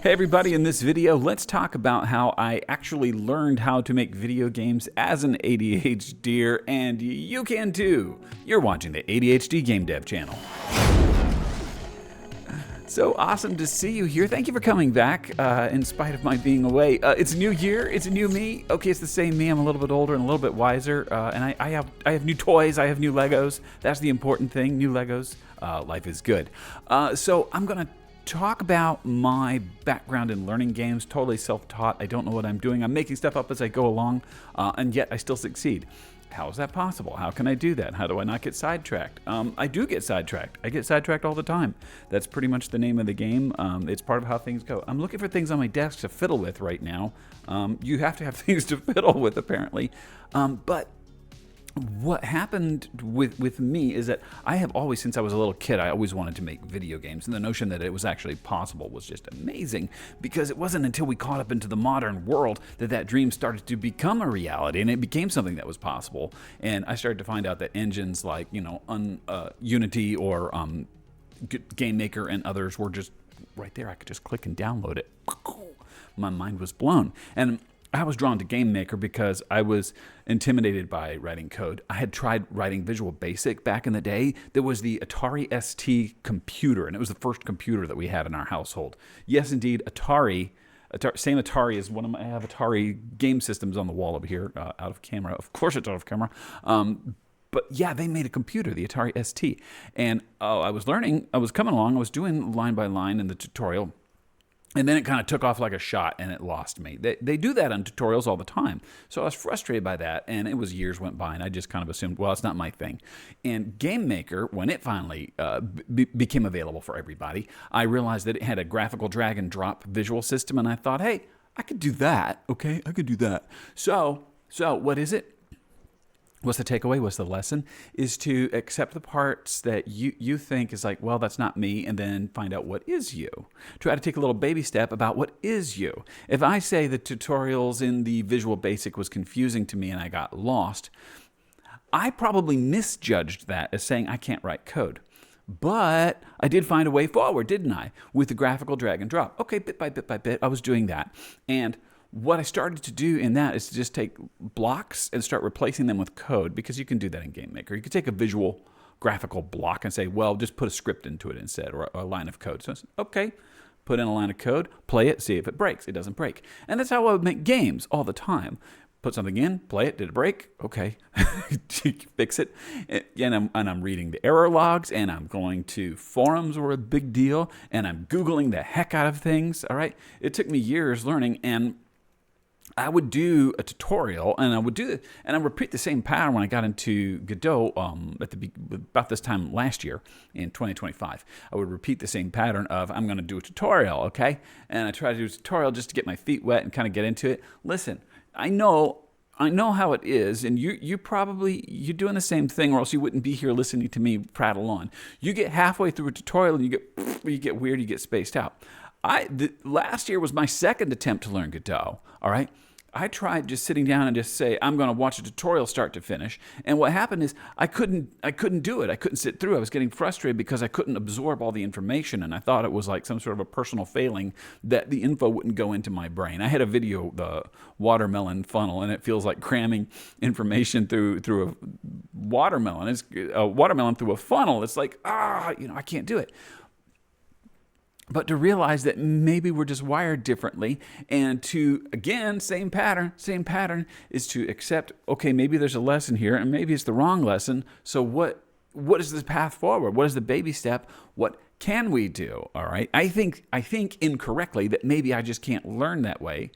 Hey everybody, in this video, let's talk about how I actually learned how to make video games as an ADHDer, and you can too. You're watching the ADHD Game Dev channel. So awesome to see you here. Thank you for coming back, in spite of my being away. It's a new year, it's a new me. Okay, it's the same me. I'm a little bit older and a little bit wiser, and I have new toys, I have new Legos. That's the important thing, new Legos. Life is good. So I'm gonna talk about my background in learning games, totally self-taught. I don't know what I'm doing. I'm making stuff up as I go along, and yet I still succeed. How is that possible? How can I do that? How do I not get sidetracked? I do get sidetracked. I get sidetracked all the time. That's pretty much the name of the game. It's part of how things go. I'm looking for things on my desk to fiddle with right now. You have to have things to fiddle with, apparently. But what happened with me is that I have always, since I was a little kid, I always wanted to make video games. And the notion that it was actually possible was just amazing, because it wasn't until we caught up into the modern world that that dream started to become a reality, and it became something that was possible. And I started to find out that engines like, Unity or Game Maker and others were just right there. I could just click and download it. My mind was blown. And I was drawn to Game Maker because I was intimidated by writing code. I had tried writing Visual Basic back in the day. There was the Atari ST computer, and it was the first computer that we had in our household. Yes, indeed, Atari, same Atari as one of my, I have Atari game systems on the wall over here, out of camera. Of course it's out of camera. But yeah, they made a computer, the Atari ST. And I was learning, I was coming along, I was doing line by line in the tutorial. And then it kind of took off like a shot, and it lost me. They do that on tutorials all the time. So I was frustrated by that, and it was years went by, and I just kind of assumed, well, it's not my thing. And Game Maker, when it finally became available for everybody, I realized that it had a graphical drag and drop visual system, and I thought, hey, I could do that, okay? I could do that. So what is it? What's the takeaway? What's the lesson? Is to accept the parts that you think is like, well, that's not me, and then find out what is you. Try to take a little baby step about what is you. If I say the tutorials in the Visual Basic was confusing to me and I got lost, I probably misjudged that as saying I can't write code. But I did find a way forward, didn't I? With the graphical drag and drop. Okay, bit by bit by bit, I was doing that. And what I started to do in that is to just take blocks and start replacing them with code, because you can do that in Game Maker. You can take a visual graphical block and say, well, just put a script into it instead, or a line of code. So it's, okay, put in a line of code, play it, see if it breaks. It doesn't break. And that's how I would make games all the time. Put something in, play it, did it break? Okay, fix it. And I'm reading the error logs, and I'm going to forums were a big deal, and I'm Googling the heck out of things, all right? It took me years learning, and I would do a tutorial, and I would do it, and I repeat the same pattern when I got into Godot about this time last year in 2025. I would repeat the same pattern of, I'm going to do a tutorial, okay? And I try to do a tutorial just to get my feet wet and kind of get into it. Listen, I know how it is, and you're doing the same thing, or else you wouldn't be here listening to me prattle on. You get halfway through a tutorial, and you get weird, you get spaced out. Last year was my second attempt to learn Godot, all right? I tried just sitting down and just say, I'm going to watch a tutorial start to finish. And what happened is I couldn't do it. I couldn't sit through. I was getting frustrated because I couldn't absorb all the information. And I thought it was like some sort of a personal failing that the info wouldn't go into my brain. I had a video, the watermelon funnel, and it feels like cramming information through a watermelon. It's a watermelon through a funnel. It's like, I can't do it. But to realize that maybe we're just wired differently, and to, again, same pattern, is to accept, okay, maybe there's a lesson here, and maybe it's the wrong lesson. So what is the path forward? What is the baby step? What can we do? All right. I think incorrectly that maybe I just can't learn that way,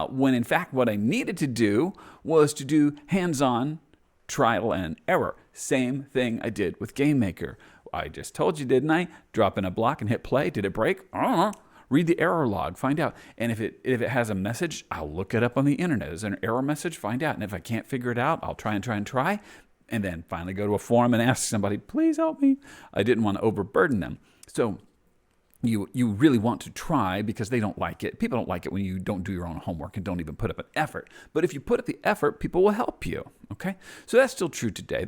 when in fact what I needed to do was to do hands-on trial and error. Same thing I did with Game Maker. I just told you, didn't I? Drop in a block and hit play. Did it break? I don't know. Read the error log, find out. And if it has a message, I'll look it up on the internet. Is there an error message? Find out. And if I can't figure it out, I'll try. And then finally go to a forum and ask somebody, please help me. I didn't want to overburden them. So you really want to try because they don't like it. People don't like it when you don't do your own homework and don't even put up an effort. But if you put up the effort, people will help you. Okay? So that's still true today.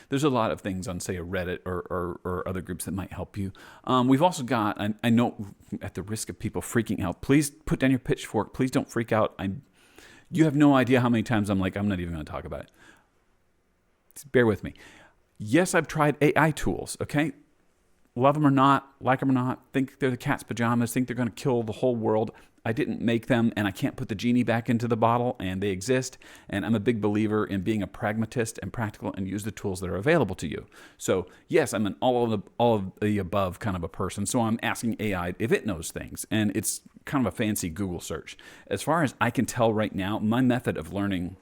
There's a lot of things on, say, a Reddit or other groups that might help you. We've also got, I know at the risk of people freaking out, please put down your pitchfork. Please don't freak out. You have no idea how many times I'm like, I'm not even going to talk about it. Just bear with me. Yes, I've tried AI tools, okay? Love them or not, like them or not, think they're the cat's pajamas, think they're going to kill the whole world. I didn't make them, and I can't put the genie back into the bottle, and they exist. And I'm a big believer in being a pragmatist and practical and use the tools that are available to you. So yes, I'm an all of the above kind of a person. So I'm asking AI if it knows things, and it's kind of a fancy Google search. As far as I can tell right now, my method of learning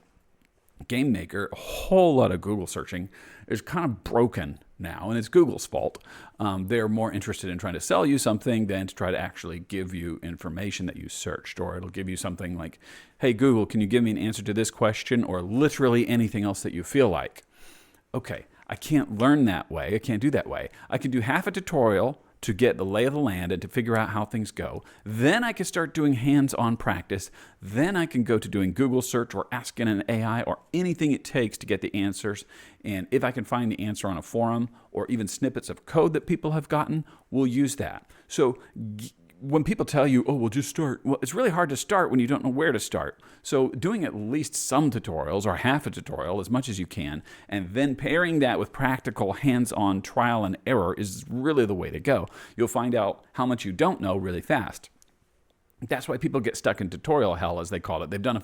Game Maker, a whole lot of Google searching, is kind of broken now, and it's Google's fault. They're more interested in trying to sell you something than to try to actually give you information that you searched. Or it'll give you something like, hey, Google, can you give me an answer to this question? Or literally anything else that you feel like. Okay, I can't learn that way. I can't do that way. I can do half a tutorial to get the lay of the land and to figure out how things go. Then I can start doing hands-on practice. Then I can go to doing Google search or asking an AI or anything it takes to get the answers. And if I can find the answer on a forum or even snippets of code that people have gotten, we'll use that. So when people tell you, oh, well, just start. Well, it's really hard to start when you don't know where to start. So doing at least some tutorials or half a tutorial as much as you can, and then pairing that with practical hands-on trial and error is really the way to go. You'll find out how much you don't know really fast. That's why people get stuck in tutorial hell, as they call it. They've done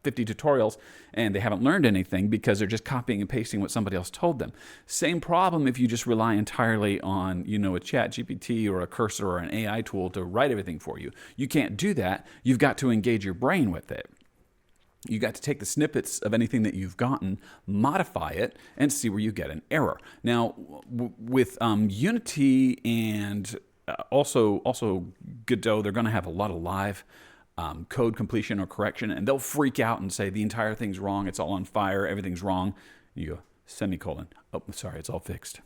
50 tutorials and they haven't learned anything because they're just copying and pasting what somebody else told them. Same problem if you just rely entirely on, a chat GPT or a Cursor or an AI tool to write everything for you. You can't do that. You've got to engage your brain with it. You got to take the snippets of anything that you've gotten, modify it, and see where you get an error. Now, with Unity and also Godot, they're going to have a lot of live code completion or correction, and they'll freak out and say the entire thing's wrong, it's all on fire, everything's wrong. You go, semicolon. Oh, sorry, it's all fixed.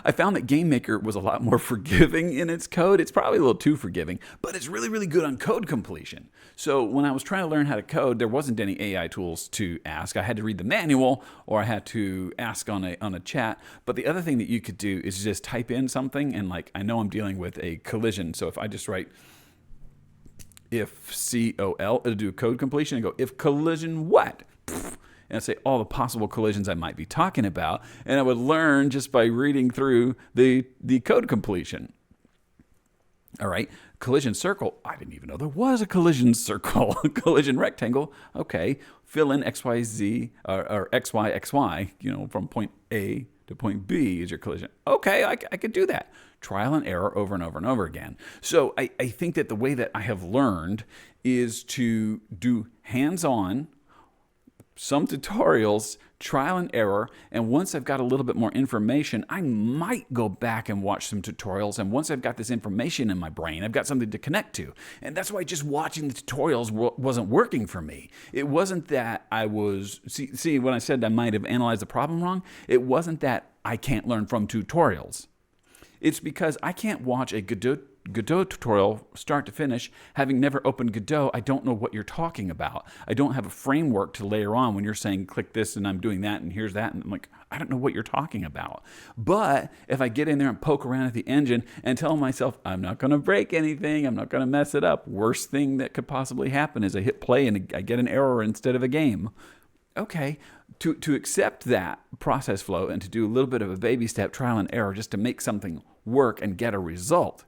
I found that Game Maker was a lot more forgiving in its code. It's probably a little too forgiving, but it's really, really good on code completion. So when I was trying to learn how to code, there wasn't any AI tools to ask. I had to read the manual or I had to ask on a chat. But the other thing that you could do is just type in something, and I know I'm dealing with a collision. So if I just write if COL, it'll do code completion and go, if collision what? And I'd say all the possible collisions I might be talking about, and I would learn just by reading through the code completion. All right, collision circle. I didn't even know there was a collision circle. Collision rectangle. Okay, fill in XYZ or XY, from point A to point B is your collision. Okay, I could do that. Trial and error over and over and over again. So I think that the way that I have learned is to do hands-on, some tutorials, trial and error, and once I've got a little bit more information, I might go back and watch some tutorials, and once I've got this information in my brain, I've got something to connect to. And that's why just watching the tutorials wasn't working for me. It wasn't that I was, see when I said I might have analyzed the problem wrong, it wasn't that I can't learn from tutorials. It's because I can't watch a Godot tutorial start to finish. Having never opened Godot, I don't know what you're talking about. I don't have a framework to layer on when you're saying click this and I'm doing that and here's that, and I'm like, I don't know what you're talking about. But if I get in there and poke around at the engine and tell myself I'm not going to break anything, I'm not going to mess it up, worst thing that could possibly happen is I hit play and I get an error instead of a game. Okay, to accept that process flow and to do a little bit of a baby step trial and error just to make something work and get a result,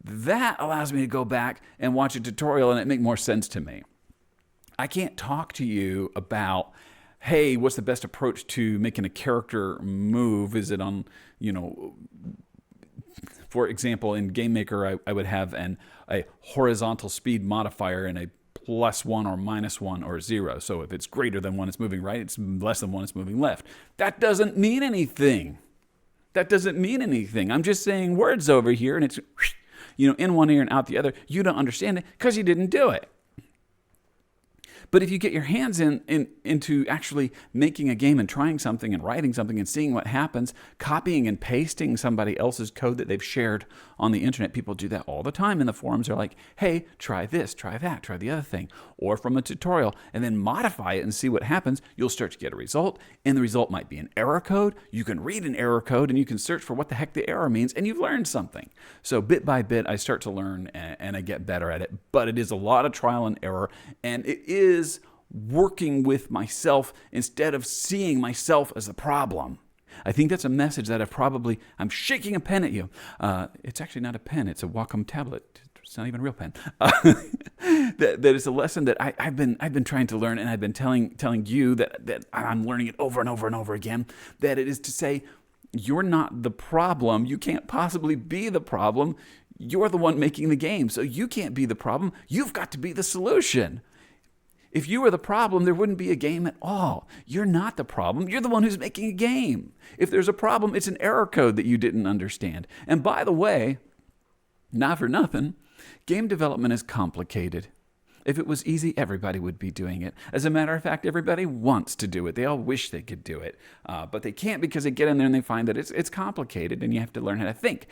that allows me to go back and watch a tutorial and it make more sense to me. I can't talk to you about, hey, what's the best approach to making a character move? Is it on, for example, in Game Maker, I would have a horizontal speed modifier and a +1 or -1 or 0. So if it's greater than 1, it's moving right. It's less than 1, it's moving left. That doesn't mean anything. I'm just saying words over here, and it's, in one ear and out the other. You don't understand it because you didn't do it. But if you get your hands into actually making a game and trying something and writing something and seeing what happens, copying and pasting somebody else's code that they've shared on the internet, people do that all the time in the forums. They're like, hey, try this, try that, try the other thing, or from a tutorial, and then modify it and see what happens. You'll start to get a result, and the result might be an error code. You can read an error code and you can search for what the heck the error means, and you've learned something. So bit by bit, I start to learn and I get better at it, but it is a lot of trial and error, and it is working with myself instead of seeing myself as the problem. I think that's a message that I'm shaking a pen at you. It's actually not a pen, it's a Wacom tablet. It's not even a real pen. That is a lesson that I've been trying to learn, and I've been telling you that I'm learning it over and over and over again, that it is to say, you're not the problem. You can't possibly be the problem. You're the one making the game, so you can't be the problem. You've got to be the solution. If you were the problem, there wouldn't be a game at all. You're not the problem. You're the one who's making a game. If there's a problem, it's an error code that you didn't understand. And by the way, not for nothing, game development is complicated. If it was easy, everybody would be doing it. As a matter of fact, everybody wants to do it. They all wish they could do it, but they can't because they get in there and they find that it's complicated and you have to learn how to think.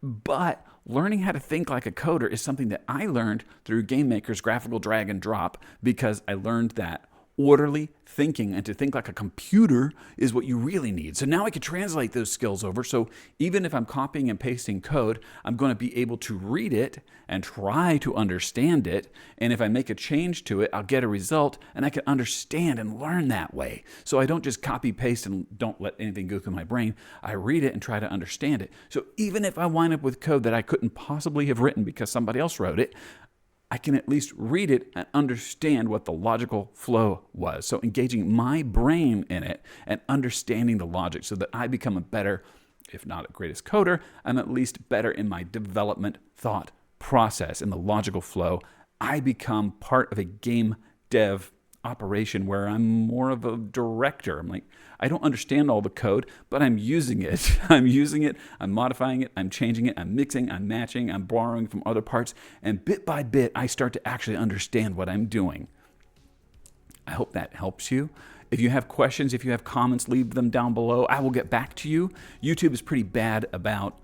But learning how to think like a coder is something that I learned through GameMaker's graphical drag and drop, because I learned that orderly thinking and to think like a computer is what you really need. So now I can translate those skills over. So even if I'm copying and pasting code, I'm going to be able to read it and try to understand it. And if I make a change to it, I'll get a result, and I can understand and learn that way. So I don't just copy paste and don't let anything go through my brain. I read it and try to understand it. So even if I wind up with code that I couldn't possibly have written because somebody else wrote it, I can at least read it and understand what the logical flow was. So engaging my brain in it and understanding the logic so that I become a better, if not a greatest coder, I'm at least better in my development thought process, in the logical flow. I become part of a game dev operation where I'm more of a director. I'm like, I don't understand all the code, but I'm using it. I'm using it, I'm modifying it, I'm changing it, I'm mixing, I'm matching, I'm borrowing from other parts, and bit by bit, I start to actually understand what I'm doing. I hope that helps you. If you have questions, if you have comments, leave them down below. I will get back to you. YouTube is pretty bad about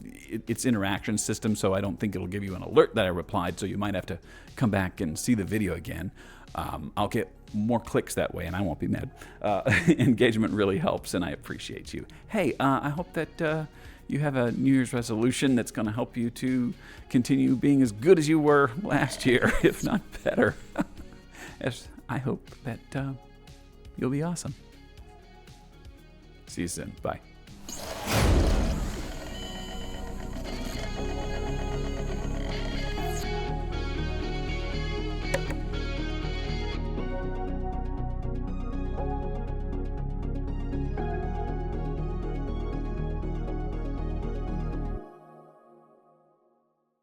its interaction system, so I don't think it'll give you an alert that I replied, so you might have to come back and see the video again. I'll get more clicks that way, and I won't be mad. Engagement really helps, and I appreciate you. Hey, I hope that you have a New Year's resolution that's going to help you to continue being as good as you were last year, if not better. Yes, I hope that you'll be awesome. See you soon. Bye.